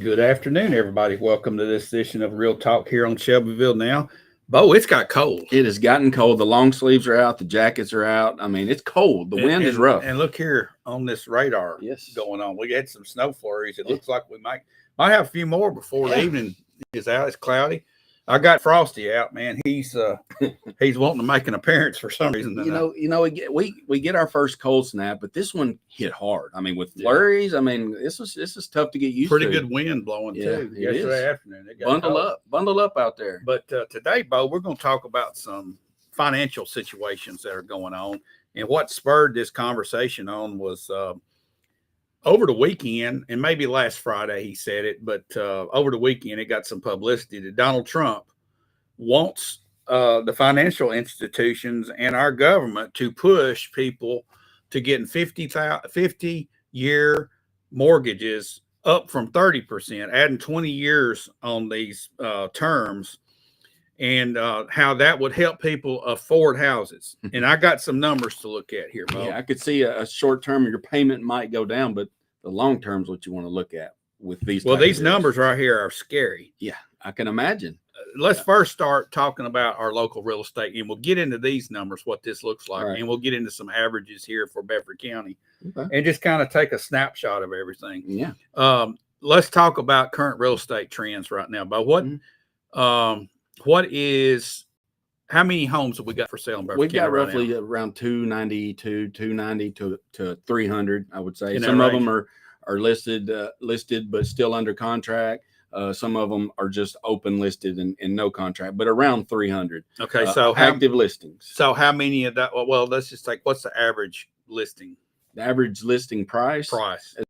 Good afternoon, everybody. Welcome to this edition of Real Talk here on Shelbyville now. Bo, it's got cold. It has gotten cold. The long sleeves are out. The jackets are out. I mean, it's cold. The wind is rough. And look here on this radar Yes. going on. We had some snow flurries. It looks like we might have a few more before the evening is out. It's cloudy. I got Frosty out, man. He's wanting to make an appearance for some reason. We get our first cold snap, but this one hit hard. I mean, with flurries. I mean, this is tough to get used to. Pretty good wind blowing too. Yesterday afternoon, it got bundle up out there. But today, Bo, we're going to talk about some financial situations that are going on, and what spurred this conversation on was over the weekend, and maybe last Friday he said it, but over the weekend it got some publicity that Donald Trump wants the financial institutions and our government to push people to getting 50-year mortgages up from 30%, adding 20 years on these terms, and how that would help people afford houses. And I got some numbers to look at here, Bo. Yeah, I could see a short term, your payment might go down, but the long term is what you want to look at with these. Well, these numbers right here are scary. Yeah, I can imagine. Let's first start talking about our local real estate, and we'll get into these numbers, what this looks like, and we'll get into some averages here for Bedford County, and just kind of take a snapshot of everything. Yeah. Let's talk about current real estate trends right now. But how many homes have we got for sale in Bedford County? We've got roughly around 290 to 300, I would say. Some of them are listed, but still under contract. Some of them are just open listed and no contract, but around 300. Okay, so active listings. So how many of that? Well, let's just take, what's the average listing? The average listing price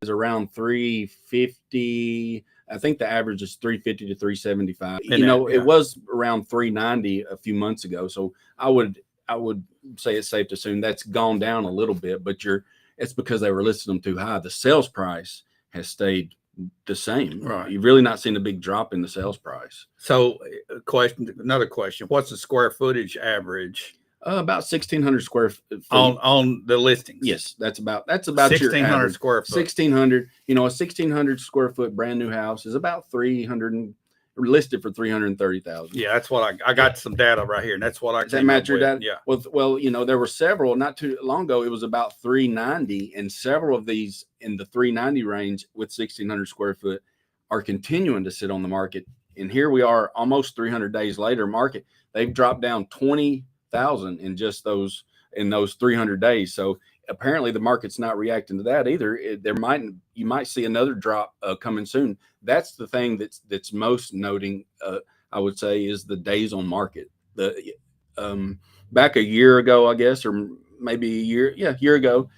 is around 350. I think the average is 350 to 375. It was around 390 a few months ago. So I would say it's safe to assume that's gone down a little bit, but it's because they were listing them too high. The sales price has stayed the same. Right. You've really not seen a big drop in the sales price. So another question, what's the square footage average? About 1,600 square feet on the listings. Yes, that's about 1,600 square foot. 1,600. A 1,600 square foot brand new house is about 300 listed for 330,000. Yeah, that's what I got some data right here, and that's what I. Does that match your data? Yeah. Well, there were several not too long ago. It was about 390, and several of these in the 390 range with 1,600 square foot are continuing to sit on the market. And here we are, almost 300 days later. Market, they've dropped down 20,000 in just those 300 days. So apparently the market's not reacting to that either. You might see another drop coming soon. That's the thing that's most noting, I would say, is the days on market. The back a year ago, I guess, or maybe a year ago,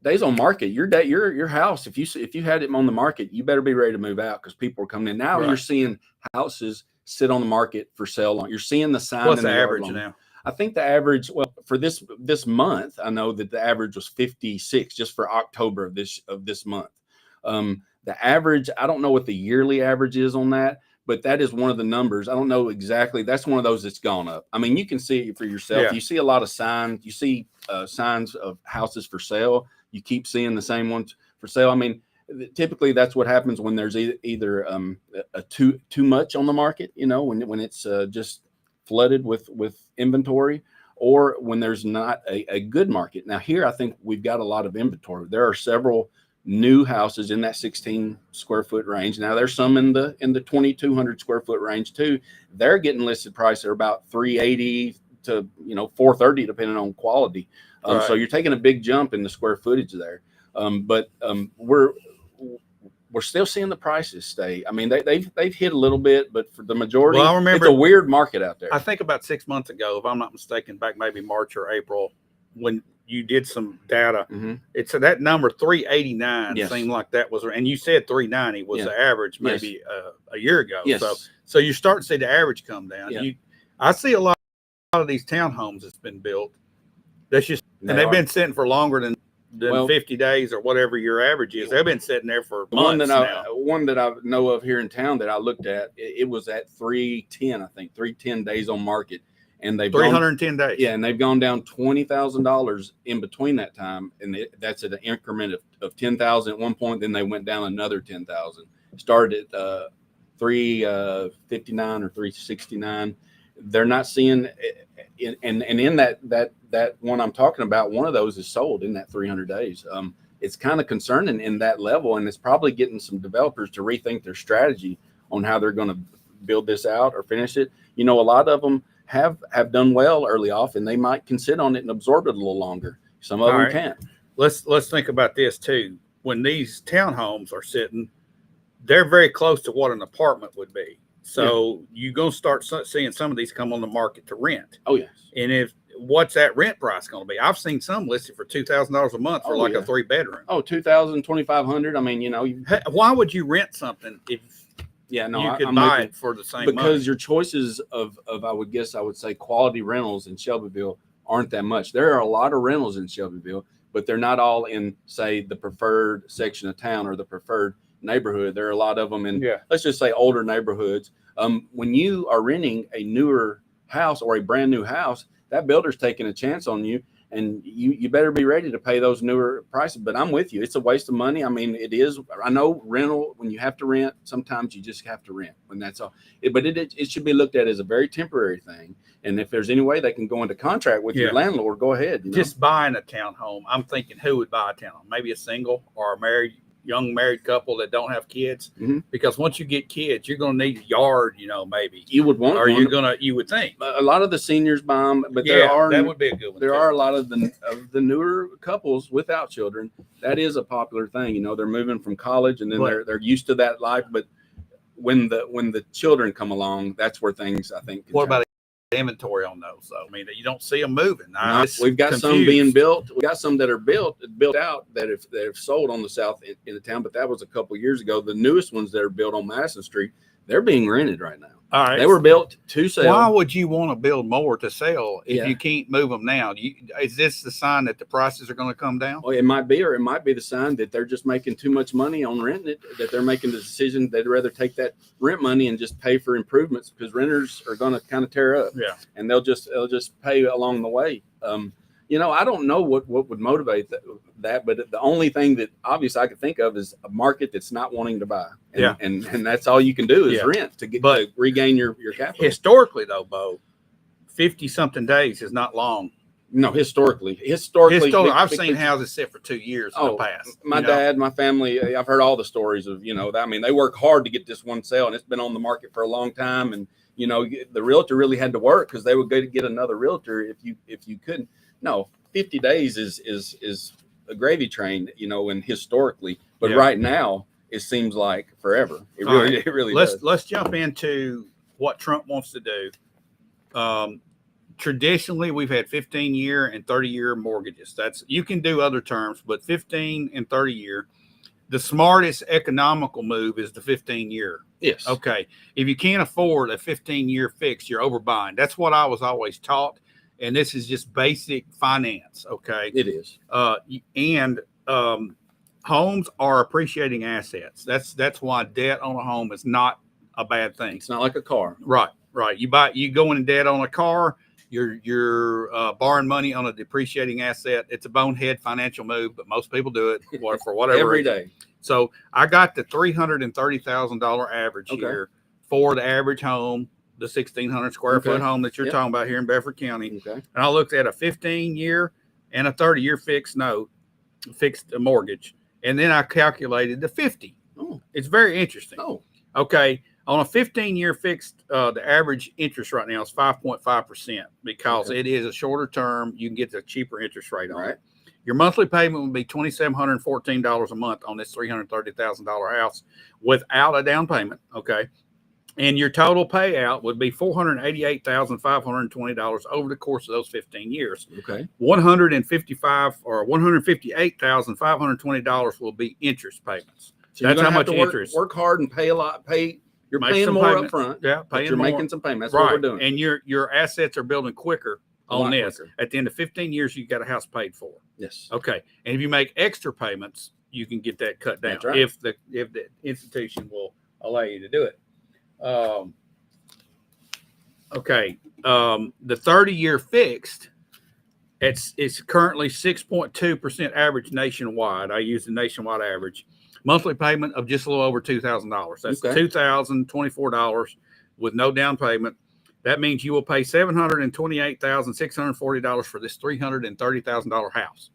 days on market. Your house, if you had it on the market, you better be ready to move out because people are coming in. Now You're seeing houses sit on the market for sale. You're seeing the sign. What's the average now? I think the average, for this month, I know that the average was 56 just for October of this month. The average, I don't know what the yearly average is on that, but that is one of the numbers. I don't know exactly. That's one of those that's gone up. I mean, you can see it for yourself. Yeah. You see a lot of signs. You see signs of houses for sale. You keep seeing the same ones for sale. I mean, typically that's what happens when there's either too much on the market, when it's just flooded with inventory, or when there's not a good market. Now here, I think we've got a lot of inventory. There are several new houses in that 16 square foot range. Now there's some in the 2,200 square foot range too. They're getting listed price at about 380 to 430 depending on quality. So you're taking a big jump in the square footage there. But we're still seeing the prices stay. I mean, they've hit a little bit, but for the majority, I remember, it's a weird market out there. I think about 6 months ago, if I'm not mistaken, back maybe March or April, when you did some data, it's that number 389 seemed like that was, and you said 390 was the average maybe a year ago. Yes. So you start to see the average come down. Yeah. I see a lot of these townhomes that's been built. That's just, and they've been sitting for longer than 50 days or whatever your average is. They've been sitting there for months now. One that I know of here in town that I looked at, it was at 310, I think, 310 days on market. And they've 310 days. Yeah, and they've gone down $20,000 in between that time. And that's at an increment of 10,000 at one point. Then they went down another 10,000. started at 359 or 369. They're not seeing, and in that one I'm talking about, one of those is sold in that 300 days. It's kind of concerning in that level, and it's probably getting some developers to rethink their strategy on how they're going to build this out or finish it. You know, a lot of them have done well early off, and they might can sit on it and absorb it a little longer. Some of them can't. Let's think about this too. When these townhomes are sitting, they're very close to what an apartment would be. So you're going to start seeing some of these come on the market to rent. Oh, yes. And what's that rent price going to be? I've seen some listed for $2,000 a month for a 3-bedroom. Oh, $2,000, $2,500. I mean, you know, why would you rent something if you could buy it for the same money? Because your choices of I would say quality rentals in Shelbyville aren't that much. There are a lot of rentals in Shelbyville, but they're not all in, say, the preferred section of town or the preferred neighborhood. There are a lot of them in, let's just say, older neighborhoods. When you are renting a newer house or a brand new house, that builder's taking a chance on you, and you better be ready to pay those newer prices. But I'm with you. It's a waste of money. I mean, it is. I know rental, when you have to rent, sometimes you just have to rent when that's all. But it should be looked at as a very temporary thing. And if there's any way they can go into contract with your landlord, go ahead. You know? Just buying a townhome. I'm thinking, who would buy a townhome? Maybe a single or a young married couple that don't have kids, because once you get kids, you're going to need a yard, maybe you would want, or you would think a lot of the seniors buy them, but that would be a good one. There are a lot of the newer couples without children. That is a popular thing. They're moving from college and then they're used to that life. But when the children come along, that's where things, I think. What about inventory on those though? I mean, you don't see them moving. We've got some being built. We got some that are built out that have sold on the south in the town, but that was a couple of years ago. The newest ones that are built on Madison Street, they're being rented right now. All right, they were built to sell. Why would you want to build more to sell if you can't move them now? Is this the sign that the prices are going to come down? Well, it might be, or it might be the sign that they're just making too much money on renting it, that they're making the decision they'd rather take that rent money and just pay for improvements, because renters are going to kind of tear up. Yeah, and they'll just pay along the way. I don't know what would motivate that, but the only thing that obviously I could think of is a market that's not wanting to buy. And that's all you can do is rent to regain your capital. Historically, though, Bo, 50-something days is not long. No, historically, I've seen houses sit for 2 years in the past. My dad, my family, I've heard all the stories of, I mean, they work hard to get this one sale, and it's been on the market for a long time. And, the realtor really had to work because they would go to get another realtor if you couldn't. No, 50 days is a gravy train, and historically, but right now it seems like forever. It really does. Let's jump into what Trump wants to do. Traditionally, we've had 15-year and 30-year mortgages. You can do other terms, but 15 and 30-year. The smartest economical move is the 15-year. Yes. Okay. If you can't afford a 15-year fix, you're overbuying. That's what I was always taught. And this is just basic finance. Okay. It is. Homes are appreciating assets. That's why debt on a home is not a bad thing. It's not like a car. Right. You go into debt on a car, you're borrowing money on a depreciating asset. It's a bonehead financial move, but most people do it for whatever every reason. Day. So I got the $330,000 average here for the average home, the 1,600 square foot home that you're talking about here in Bedford County. Okay. And I looked at a 15-year and a 30-year fixed mortgage, and then I calculated the 50. Oh, it's very interesting. Oh, okay. On a 15-year fixed, the average interest right now is 5.5% because it is a shorter term. You can get the cheaper interest rate on it. Your monthly payment would be $2,714 a month on this $330,000 house without a down payment. Okay. And your total payout would be $488,520 over the course of those 15 years. Okay. $158,520 will be interest payments. So that's how much interest. Work hard and pay a lot. You're paying more up front. Yeah, you're making some payments. That's what we're doing. And your assets are building quicker on this. Quicker. At the end of 15 years, you got a house paid for. Yes. Okay. And if you make extra payments, you can get that cut down. That's right. If the institution will allow you to do it. The 30-year fixed, it's currently 6.2% average nationwide. I use the nationwide average. Monthly payment of just a little over $2,000. That's Okay. $2,024 with no down payment. That means you will pay $728,640 for this $330,000 house.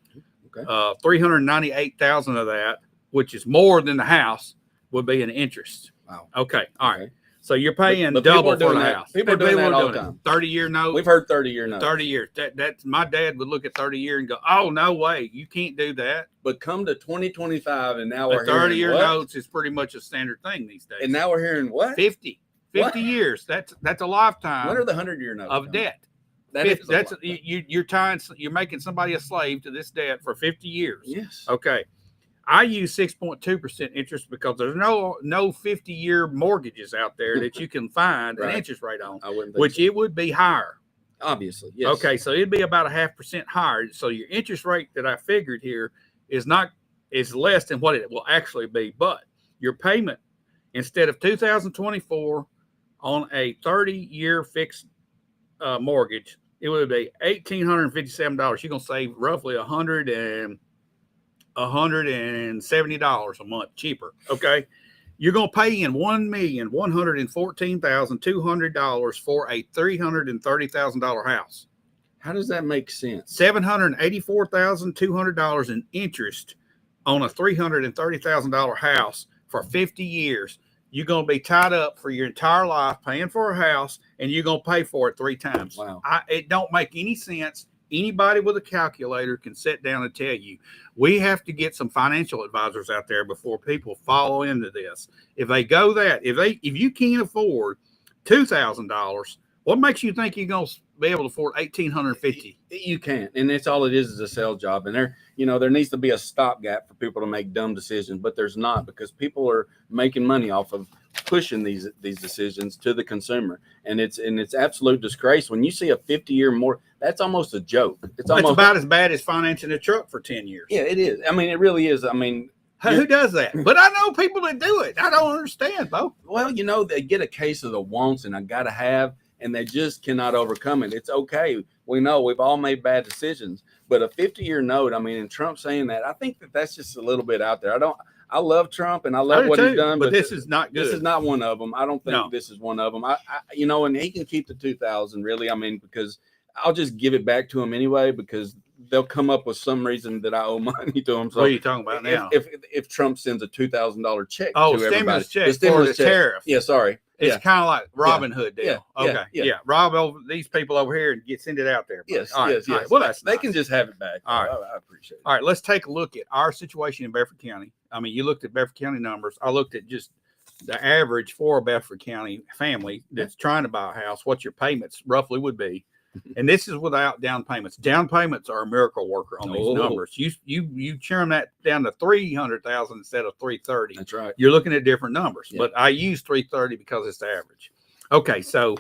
Okay. $398,000 of that, which is more than the house, would be an interest. Wow. Okay. All right. Okay. So you're paying But people double are doing for the that. house. People are doing that all the time. 30-year note. We've heard 30-year notes. 30 years. That's my dad would look at 30-year and go, "Oh, no way, you can't do that." But come to 2025, and now The we're hearing 30-year what? notes is pretty much a standard thing these days. And now we're hearing what? 50 What? years. That's a lifetime When are the 100-year notes of coming? debt. That is a That's lot. you're making somebody a slave to this debt for 50 years. Yes. Okay. I use 6.2% interest because there's no 50-year mortgages out there that you can find Right. an interest rate on, I wouldn't think which so. it would be higher. Obviously, yes. Okay, so it'd be about 0.5% higher. So your interest rate that I figured here is less than what it will actually be. But your payment, instead of $2,024 on a 30-year fixed mortgage, it would be $1,857. You're gonna save roughly $170 a month cheaper. Okay. You're going to pay in $1,114,200 for a $330,000 house. How does that make sense? $784,200 in interest on a $330,000 house for 50 years. You're going to be tied up for your entire life paying for a house, and you're going to pay for it 3 times. Wow. It don't make any sense. Anybody with a calculator can sit down and tell you. We have to get some financial advisors out there before people follow into this. If they go that, if you can't afford $2,000, what makes you think you're going to be able to afford $1,850? You can't, and that's all it is a sales job. And there needs to be a stopgap for people to make dumb decisions, but there's not, because people are making money off of pushing these decisions to the consumer, and it's absolute disgrace when you see a 50-year more. That's almost a joke. It's about as bad as financing a truck for 10 years. Yeah, it is. I mean, it really is. I mean, who does that? But I know people that do it. I don't understand, Bo. Well, they get a case of the wants and I gotta have, and they just cannot overcome it. It's okay. We know we've all made bad decisions, but a 50-year note, I mean, and Trump saying that, I think that's just a little bit out there. I love Trump and I love what he's done, but this is not good. This is not one of them. I don't think this is one of them. And he can keep the 2,000 really. I mean, because I'll just give it back to him anyway, because they'll come up with some reason that I owe money to him. So what are you talking about now? If Trump sends a $2,000 check to stimulus everybody, check, the stimulus tariff. Yeah, sorry. It's kind of like Robin Hood deal. Yeah, okay. Yeah. Rob these people over here and send it out there. Yes. All right. Well, that's they nice. can just have it back. All right. I appreciate it. All right. Let's take a look at our situation in Bedford County. I mean, you looked at Bedford County numbers. I looked at just the average for a Bedford County family that's trying to buy a house, what your payments roughly would be. And this is without down payments. Down payments are a miracle worker on these numbers. You churn that down to 300,000 instead of 330. That's right. You're looking at different numbers, Yeah. but I use 330 because it's the average. Okay, so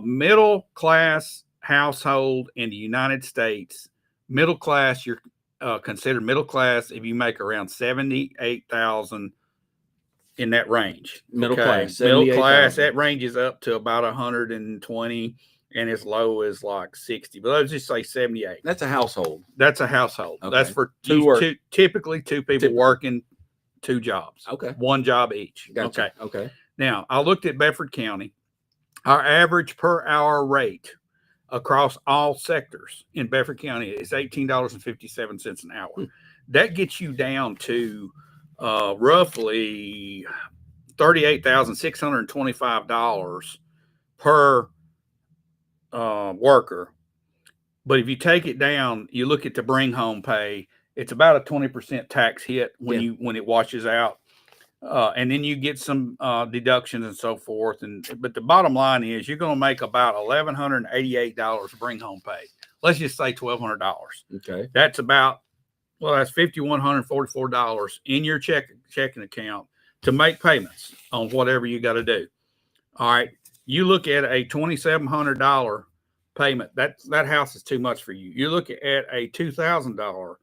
middle class household in the United States, middle class, you're considered middle class if you make around 78,000 in that range. Middle class, middle class, 78,000. that ranges up to about 120. And as low as like 60, but let's just say 78. That's a household. That's a household. Okay. That's for typically two people working 2 jobs. Okay. 1 job each. Gotcha. Okay. Okay. Now, I looked at Bedford County. Our average per hour rate across all sectors in Bedford County is $18.57 an hour. That gets you down to roughly $38,625 per worker. But if you take it down, you look at the bring home pay, it's about a 20% tax hit when it washes out. And then you get some deductions and so forth. But the bottom line is you're going to make about $1,188 bring home pay. Let's just say $1,200. Okay. That's about, that's $5,144 in your checking account to make payments on whatever you got to do. All right. You look at a $2,700 payment. That house is too much for you. You look at a $2,000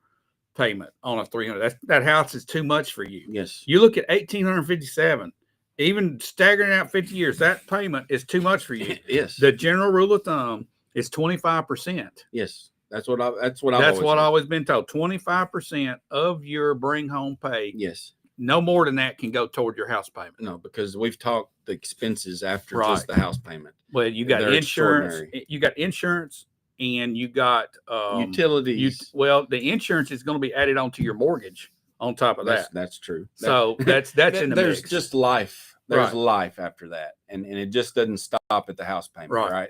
payment on a $300. That house is too much for you. Yes. You look at $1,857. Even staggering out 50 years, that payment is too much for you. Yes. The general rule of thumb is 25%. Yes. That's what I've always been told. 25% of your bring home pay. Yes. no more than that can go toward your house payment. No, because we've talked the expenses after Right. just the house payment. Well, you got They're insurance, extraordinary. you got insurance, and you got Utilities. well, the insurance is going to be added onto your mortgage on top of that. That's true. So that's in the there's mix. just life. There's Right. life after that, and it just doesn't stop at the house payment, Right. right?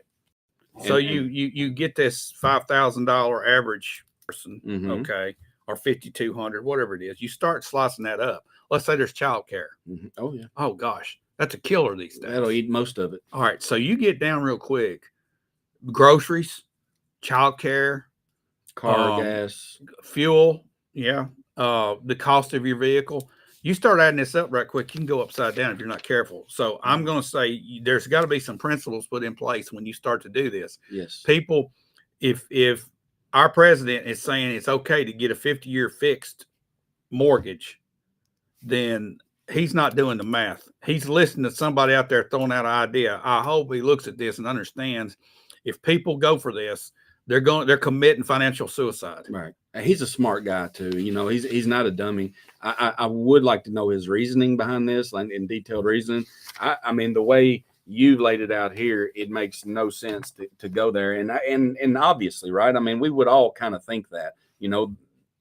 So you get this $5,000 average person, Mhm. okay, or 5,200, whatever it is. You start slicing that up. Let's say there's childcare. Mhm. Oh yeah, Oh gosh, that's a killer these days. that'll eat most of it. All right, so you get down real quick. Groceries, childcare, Car, gas. fuel, yeah, the cost of your vehicle. You start adding this up right quick, you can go upside down if you're not careful. So I'm going to say there's got to be some principles put in place when you start to do this. Yes. People, if our president is saying it's okay to get a 50-year fixed mortgage, then he's not doing the math. He's listening to somebody out there throwing out an idea. I hope he looks at this and understands if people go for this, they're committing financial suicide. Right. And he's a smart guy too. You know, he's not a dummy. I would like to know his reasoning behind this, like in detailed reasoning. I mean, the way you've laid it out here, it makes no sense to go there. And obviously, right. I mean, we would all kind of think that, you know,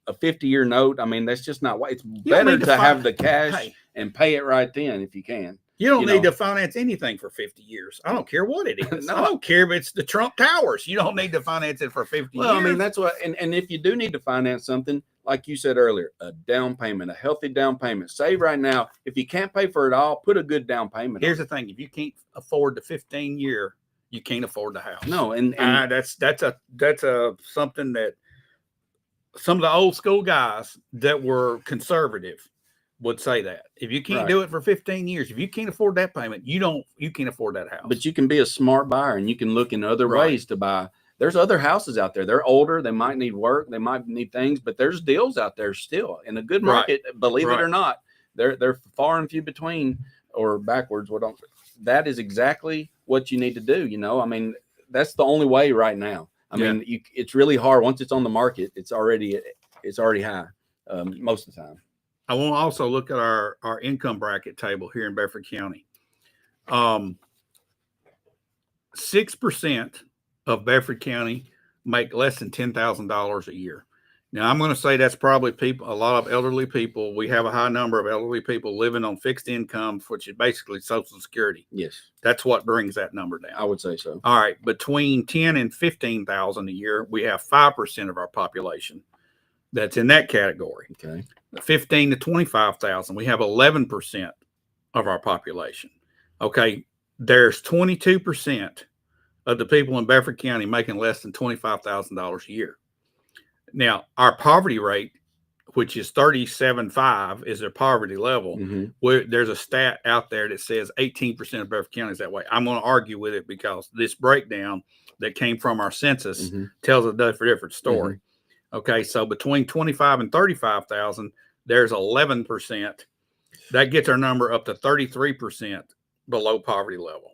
a 50-year note. I mean, that's just not why. It's better to have the cash and pay it right then if you can. You don't need to finance anything for 50 years. I don't care what it is. No. I don't care if it's the Trump Towers. You don't need to finance it for 50 years. Well, I mean, that's what, and if you do need to finance something, like you said earlier, a down payment, a healthy down payment. Save right now. If you can't pay for it all, put a good down payment. Here's the thing: if you can't afford the 15-year, you can't afford the house. No, and that's a something that some of the old school guys that were conservative would say that. If you can't do it for 15 years, if you can't afford that payment, you can't afford that house. But you can be a smart buyer and you can look in other ways to buy. There's other houses out there. They're older. They might need work. They might need things, but there's deals out there still in a good market. Believe it or not, they're far and few between or backwards. That is exactly what you need to do. You know, I mean, that's the only way right now. I mean, it's really hard. Once it's on the market, it's already high most of the time. I want to also look at our income bracket table here in Bedford County. 6% of Bedford County make less than $10,000 a year. Now, I'm going to say that's probably a lot of elderly people. We have a high number of elderly people living on fixed incomes, which is basically Social Security. Yes. That's what brings that number down. I would say so. All right. Between 10 and 15,000 a year, we have 5% of our population that's in that category. Okay. 15 to 25,000, we have 11% of our population. Okay. There's 22% of the people in Bedford County making less than $25,000 a year. Now, our poverty rate, which is 37.5, is their poverty level. Mm-hmm. Where there's a stat out there that says 18% of Bedford County is that way. I'm going to argue with it because this breakdown that came from our census tells a different story. Okay, so between 25 and 35,000, there's 11%. That gets our number up to 33% below poverty level.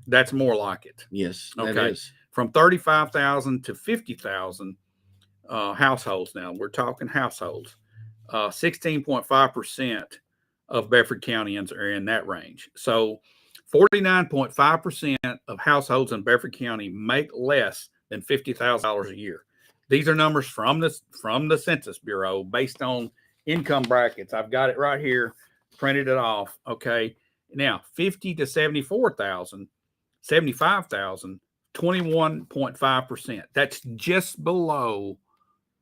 That's more like it. Yes, okay. That is. From 35,000 to 50,000 households. Now we're talking households. 16.5% of Bedford Countyans are in that range. So 49.5% of households in Bedford County make less than $50,000 a year. These are numbers from the Census Bureau based on income brackets. I've got it right here, printed it off. Okay. Now 50 to 74,000, 75,000, 21.5%. That's just below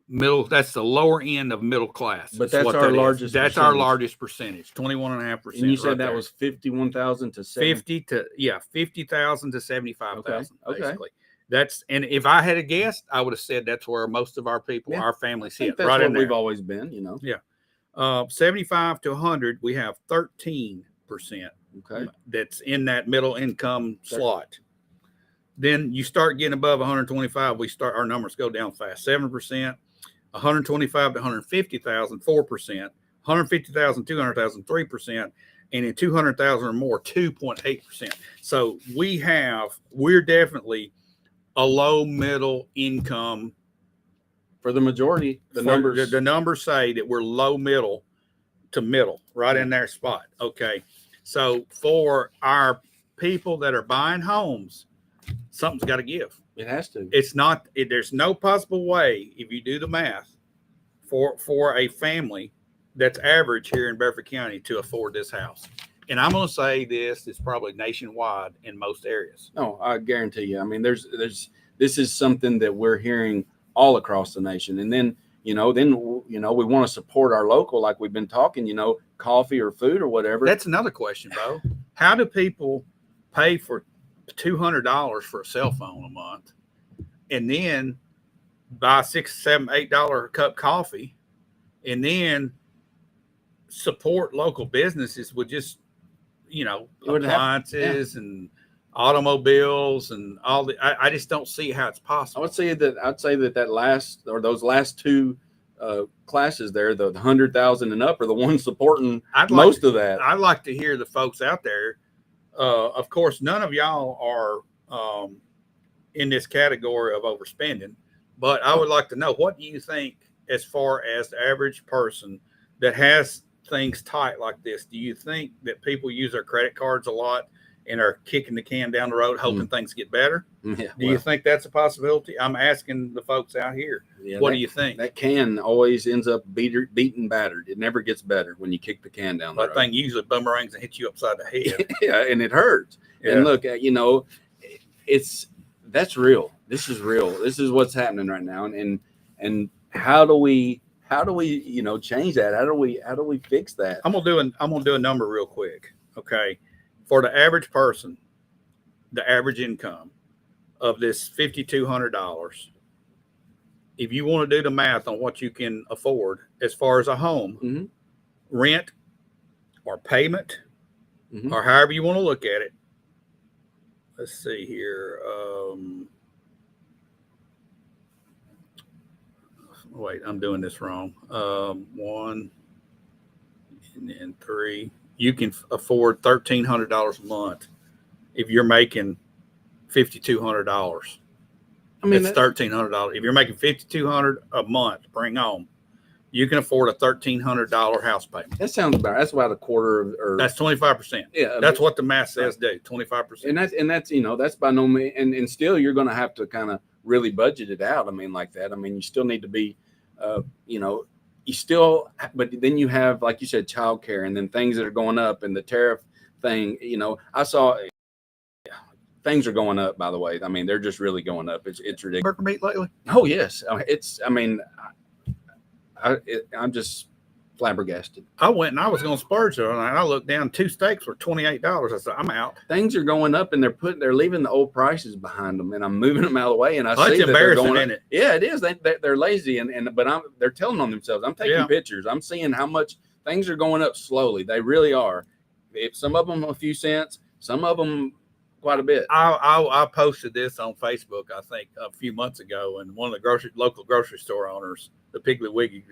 middle. That's the lower end of middle class. But that's our largest. That's our largest percentage, 21.5%. And you said that was 51,000 to 50,000 to 75,000. Okay. Basically. And if I had a guess, I would have said that's where most of our people, our families hit. That's right where in there. we've always been, you know. Yeah. 75 to 100, we have 13%. Okay. That's in that middle income slot. Then you start getting above 125, our numbers go down fast. 7%, 125 to 150,000, 4%, 150,000, 200,000, 3%, and in 200,000 or more, 2.8%. So we're definitely a low middle income. For the majority, the numbers say that we're low middle to middle, right in their spot. Okay. So for our people that are buying homes, something's got to give. It has to. It's not, there's no possible way, if you do the math, for a family that's average here in Bedford County to afford this house. And I'm going to say this is probably nationwide in most areas. No, I guarantee you. I mean, this is something that we're hearing all across the nation. And then, we want to support our local, like we've been talking, coffee or food or whatever. That's another question, Bo. How do people pay for $200 for a cell phone a month and then buy $6, $7, $8 cup coffee and then support local businesses with just, appliances and automobiles and all the, I just don't see how it's possible. I'd say that those last two classes there, the 100,000 and up, are the ones supporting most of that. I'd like to hear the folks out there. Of course, none of y'all are in this category of overspending, but I would like to know, what do you think as far as the average person that has things tight like this? Do you think that people use their credit cards a lot and are kicking the can down the road, hoping things get better? Yeah, do you think that's a possibility? I'm asking the folks out here. Yeah, what do you think? That can always ends up beaten battered. It never gets better when you kick the can down the road. That thing usually boomerangs and hits you upside the head. Yeah, and it hurts. Yeah. And look, that's real. This is real. This is what's happening right now. And how do we change that? How do we fix that? I'm gonna do a number real quick. Okay. For the average person, the average income of this $5,200, if you want to do the math on what you can afford as far as a home, rent or payment, or however you want to look at it. Let's see here. Wait, I'm doing this wrong. 1 and then 3. You can afford $1,300 a month if you're making $5,200. I mean, that's $1,300. If you're making $5,200 a month, bring home, you can afford a $1,300 house payment. That sounds about. That's about a quarter, or that's 25%. Yeah, that's what the math says. Do 25%, and that's by no means. And still, you're going to have to kind of really budget it out. I mean, like that. I mean, you still need to be, but then you have, like you said, childcare, and then things that are going up, and the tariff thing. I saw. Things are going up, by the way. I mean, they're just really going up. It's ridiculous. Burger meat lately? Oh yes, I'm just flabbergasted. I went and I was going to splurge on it, and I looked down. 2 steaks were $28. I said, I'm out. Things are going up, and they're leaving the old prices behind them, and I'm moving them out of the way. And I see that's that they're going, isn't it? Yeah, it is. They're lazy, but they're telling on themselves. I'm taking pictures. I'm seeing how much things are going up slowly. They really are. If some of them a few cents, some of them quite a bit. I posted this on Facebook, I think, a few months ago, and one of the local grocery store owners, the Piggly Wiggly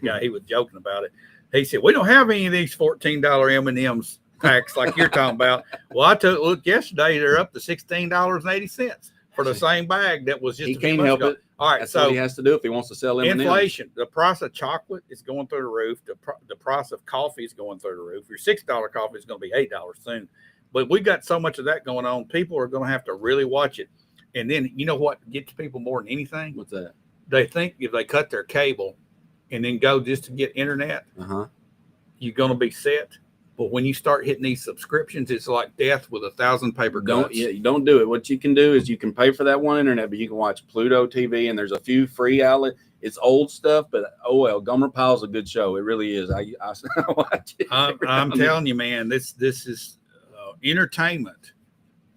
guy, he was joking about it. He said, "We don't have any of these $14 M&Ms packs like you're talking about." Well, I took a look yesterday; they're up to $16.80 for the same bag that was just. He can't help it. All right, that's so what he has to do if he wants to sell M&Ms. Inflation. The price of chocolate is going through the roof. The price of coffee is going through the roof. Your $6 coffee is going to be $8 soon. But we got so much of that going on. People are going to have to really watch it. And then, you know what gets people more than anything? What's that? They think if they cut their cable and then go just to get internet, you're going to be set. But when you start hitting these subscriptions, it's like death with 1,000 paper cuts. You don't do it. What you can do is you can pay for that one internet, but you can watch Pluto TV, and there's a few free outlets. It's old stuff, but oh well. Gomer Pyle's a good show. It really is. I watch it. I'm telling you, man, this is entertainment.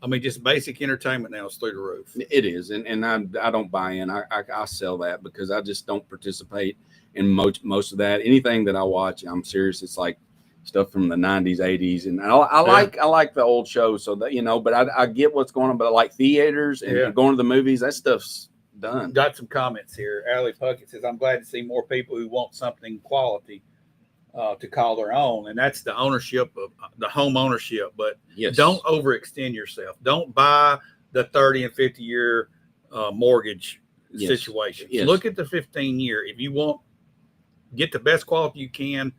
I mean, just basic entertainment now is through the roof. It is, and I don't buy in. I sell that because I just don't participate in most of that. Anything that I watch, I'm serious. It's like stuff from the 90s, 80s, and I like the old shows. So that but I get what's going on. But I like theaters and going to the movies. That stuff's done. Got some comments here. Allie Puckett says, "I'm glad to see more people who want something quality to call their own," and that's the ownership of the home ownership. But don't overextend yourself. Don't buy the 30 and 50 year mortgage situation. Look at the 15-year. If you want, get the best quality you can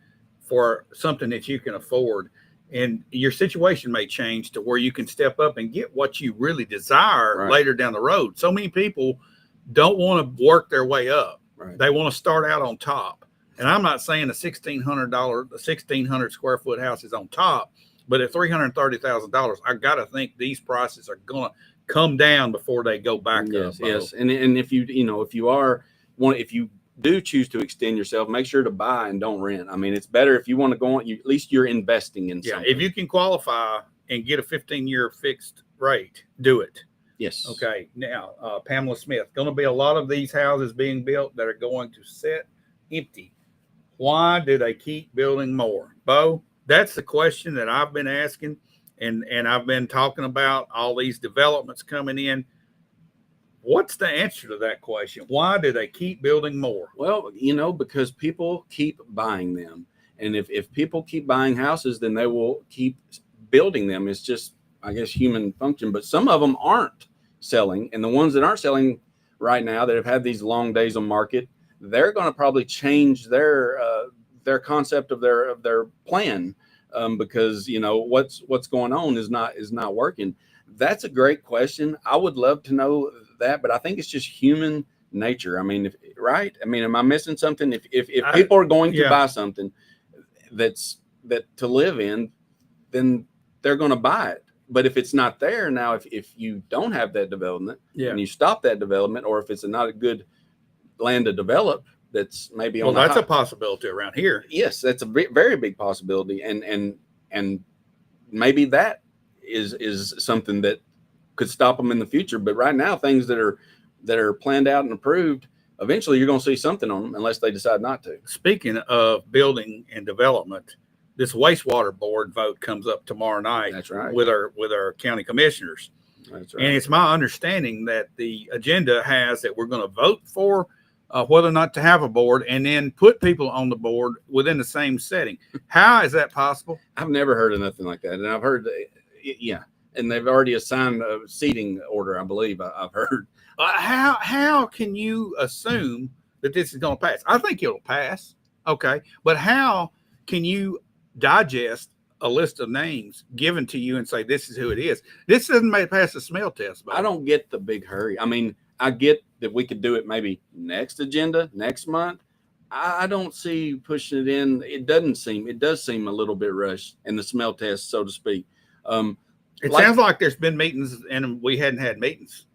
for something that you can afford. And your situation may change to where you can step up and get what you really desire Right. later down the road. So many people don't want to work their way up. Right. They want to start out on top. And I'm not saying a $1,600 square foot house is on top, but at $330,000, I got to think these prices are going to come down before they go back up. Yes. And if you do choose to extend yourself, make sure to buy and don't rent. I mean, it's better if you want to go on, at least you're investing in something. If you can qualify and get a 15-year fixed rate, do it. Yes. Okay. Now, Pamela Smith, going to be a lot of these houses being built that are going to sit empty. Why do they keep building more? Bo, that's the question that I've been asking, and I've been talking about all these developments coming in. What's the answer to that question? Why do they keep building more? Well, because people keep buying them. And if people keep buying houses, then they will keep building them. It's just, I guess, human function. But some of them aren't selling. And the ones that aren't selling right now that have had these long days on market, they're going to probably change their concept of their plan because, what's going on is not working. That's a great question. I would love to know that, but I think it's just human nature. I mean, am I missing something? If people are going to buy something that to live in, then they're going to buy it. But if it's not there now, if you don't have that development and you stop that development, or if it's not a good land to develop, that's maybe on that's a possibility around here. Yes, that's a very big possibility, and maybe that is something that could stop them in the future. But right now, things that are planned out and approved, eventually you're going to see something on them unless they decide not to. Speaking of building and development, this wastewater board vote comes up tomorrow night. That's right. With our county commissioners. That's right. And it's my understanding that the agenda has that we're going to vote for whether or not to have a board, and then put people on the board within the same setting. How is that possible? I've never heard of nothing like that. And I've heard, and they've already assigned a seating order, I believe. I've heard. How can you assume that this is going to pass? I think it'll pass. Okay. But how can you digest a list of names given to you and say, this is who it is? This doesn't pass the smell test. I don't get the big hurry. I mean, I get that we could do it maybe next agenda, next month. I don't see pushing it in. It does seem a little bit rushed in the smell test, so to speak. It sounds like there's been meetings and we hadn't had meetings.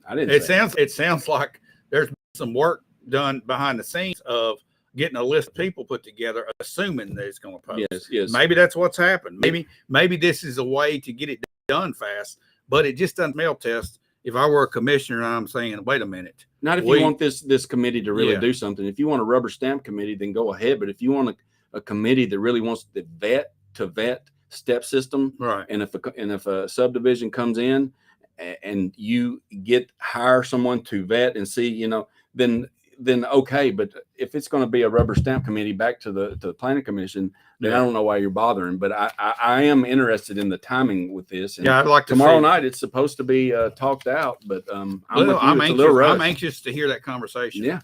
It sounds like there's been some work done behind the scenes of getting a list of people put together, assuming that it's going to post. Yes. Maybe that's what's happened. Maybe this is a way to get it done fast, but it just doesn't smell test. If I were a commissioner, I'm saying, wait a minute. Not if you want this committee to really do something. If you want a rubber stamp committee, then go ahead. But if you want a committee that really wants to vet step system, right? And if a subdivision comes in and you hire someone to vet and see, then okay. But if it's going to be a rubber stamp committee back to the planning commission, then I don't know why you're bothering. But I am interested in the timing with this. And I'd like to tomorrow night. It's supposed to be talked out, but I'm anxious to hear that conversation. Yeah,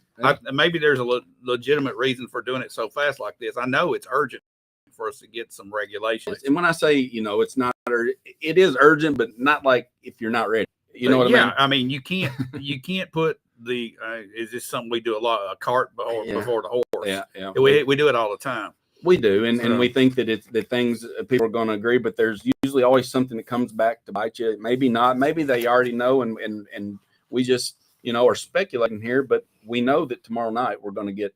maybe there's a legitimate reason for doing it so fast like this. I know it's urgent for us to get some regulations. And when I say it's not, it is urgent, but not like if you're not ready. You know what I mean? I mean you can't put the is this something we do a lot, a cart before the horse? Yeah. We do it all the time. We do, and we think that things people are going to agree, but there's usually always something that comes back to bite you. Maybe not. Maybe they already know, and we just are speculating here. But we know that tomorrow night we're going to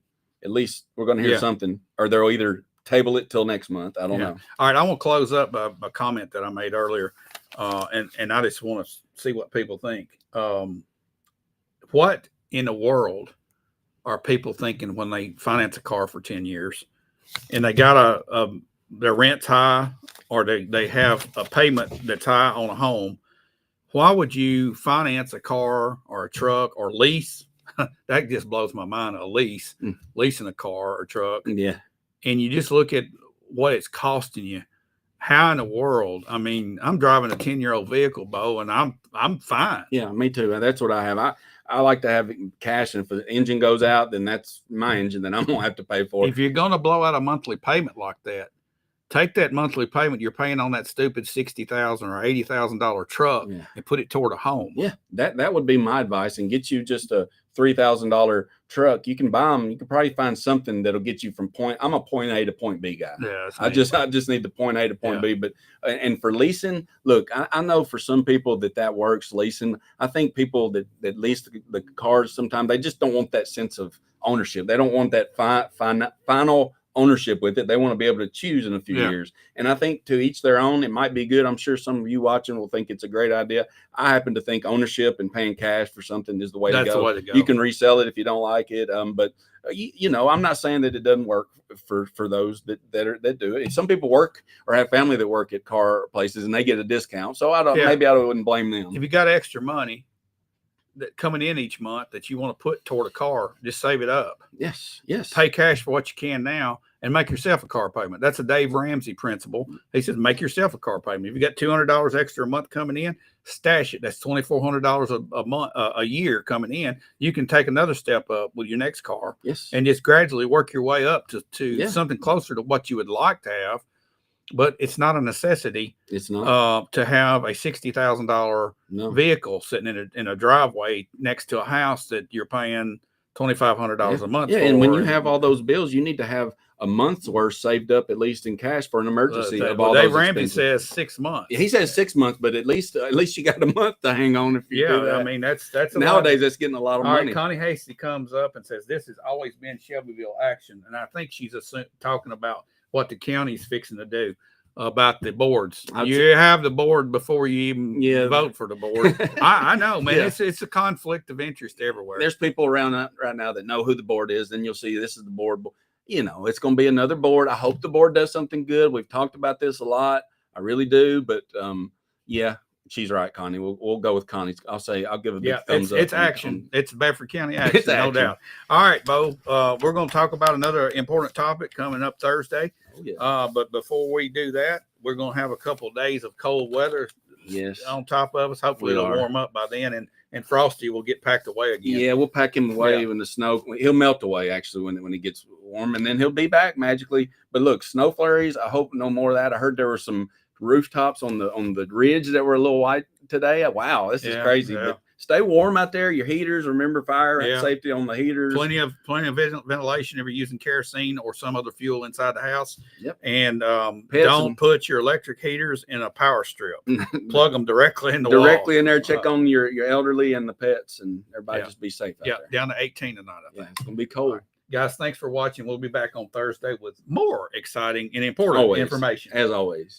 hear something, or they'll either table it till next month. I don't know. All right, I want to close up a comment that I made earlier, and I just want to see what people think. What in the world are people thinking when they finance a car for 10 years? And they got their rent's high, or they have a payment that's high on a home. Why would you finance a car or a truck or lease? That just blows my mind. Leasing a car or truck. Yeah. And you just look at what it's costing you. How in the world? I mean, I'm driving a 10-year-old vehicle, Bo, and I'm fine. Yeah, me too. That's what I have. I like to have cash, and if the engine goes out, then that's my engine. Then I'm gonna have to pay for it. If you're gonna blow out a monthly payment like that, take that monthly payment you're paying on that stupid $60,000 or $80,000 truck and put it toward a home. Yeah, that would be my advice, and get you just a $3,000 truck. You can buy them. You can probably find something that'll get you from point. I'm a point A to point B guy. Yeah, I just need the point A to point B. But and for leasing, look, I know for some people that works leasing. I think people that lease the cars sometimes they just don't want that sense of ownership. They don't want that final ownership with it. They want to be able to choose in a few years. And I think to each their own. It might be good. I'm sure some of you watching will think it's a great idea. I happen to think ownership and paying cash for something is the way to go. That's the way to go. You can resell it if you don't like it. But you know, I'm not saying that it doesn't work for those that do it. Some people work or have family that work at car places and they get a discount. So maybe I wouldn't blame them. If you got extra money that coming in each month that you want to put toward a car, just save it up. Yes. Pay cash for what you can now and make yourself a car payment. That's a Dave Ramsey principle. He says, make yourself a car payment. If you got $200 extra a month coming in, stash it. That's $2,400 a month, a year coming in. You can take another step up with your next car. Yes. And just gradually work your way up to something closer to what you would like to have. But it's not a necessity. It's not to have a $60,000 vehicle sitting in a driveway next to a house that you're paying $2,500 a month. Yeah, and when you have all those bills, you need to have a month's worth saved up at least in cash for an emergency. Dave Ramsey says 6 months. He says 6 months, but at least you got a month to hang on if you do that. I mean that's nowadays that's getting a lot of money. Right, Connie Hasty comes up and says this has always been Shelbyville action, and I think she's talking about what the county's fixing to do about the boards. You have the board before you even vote for the board. I know, man. It's a conflict of interest everywhere. There's people around right now that know who the board is. Then you'll see this is the board. You know, it's going to be another board. I hope the board does something good. We've talked about this a lot. I really do. But she's right, Connie. We'll go with Connie. I'll give a big thumbs up. It's action. It's Bedford County action, no doubt. All right, Bo. We're going to talk about another important topic coming up Thursday. But before we do that, we're going to have a couple of days of cold weather on top of us. Hopefully it'll warm up by then, and Frosty will get packed away again. Yeah, we'll pack him away when the snow. He'll melt away actually when he gets warm, and then he'll be back magically. But look, snow flurries. I hope no more of that. I heard there were some rooftops on the ridge that were a little white today. Wow, this is crazy. But stay warm out there. Your heaters, remember fire safety on the heaters. Plenty of ventilation if you're using kerosene or some other fuel inside the house. And don't put your electric heaters in a power strip. Plug them directly in the wall. In there. Check on your elderly and the pets, and everybody just be safe out there. Down to 18 tonight. I think. It's gonna be cold. Right. Guys, thanks for watching. We'll be back on Thursday with more exciting and important information. As always.